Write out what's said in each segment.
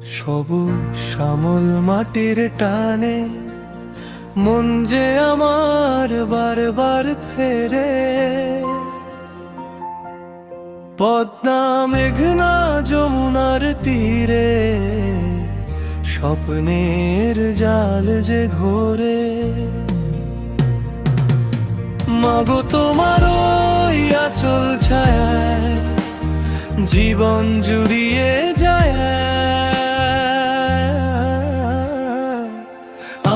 সবুজ শ্যামল মাটির টানে মন যে আমার বারবার ফেরে। পদ্মা মেঘনা যমুনার তীরে স্বপ্নের জাল যে ঘোরে। মাগো তোমার ওই আঁচল ছায়ায় জীবন জুড়িয়ে যায়।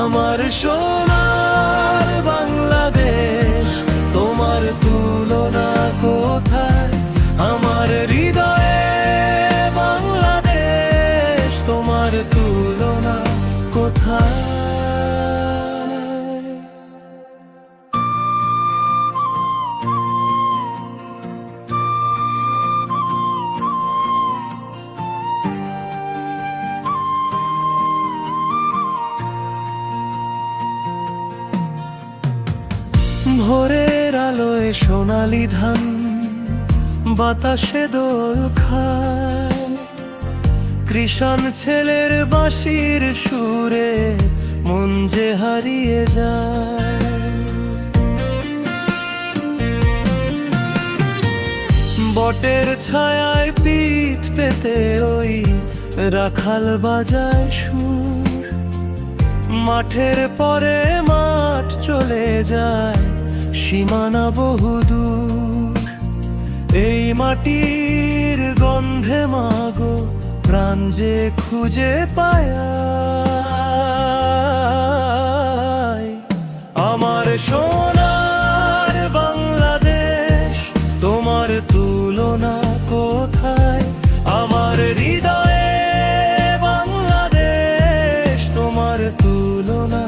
আমার সোনার বাংলাদেশ, তোমার তুলনা কোথায়? আমার হৃদয়ে বাংলাদেশ, তোমার তুলনা কোথায়? ভোরের আলোয় সোনালি ধান বাতাসে দোল খায়। কৃষণ ছেলের বাঁশির সুরে মন যে হারিয়ে যায়। বটের ছায়ায় পিঠ পেতে ওই রাখাল বাজায় সুর। মাঠের পরে মাঠ চলে যায়, সীমানা বহুদূর। এই মাটির গন্ধে মাগো প্রাণ যে খুঁজে পায়। আমার সোনার বাংলাদেশ, তোমার তুলনা কোথায়? আমার হৃদয়ে বাংলাদেশ, তোমার তুলনা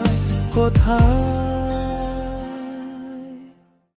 কোথায়?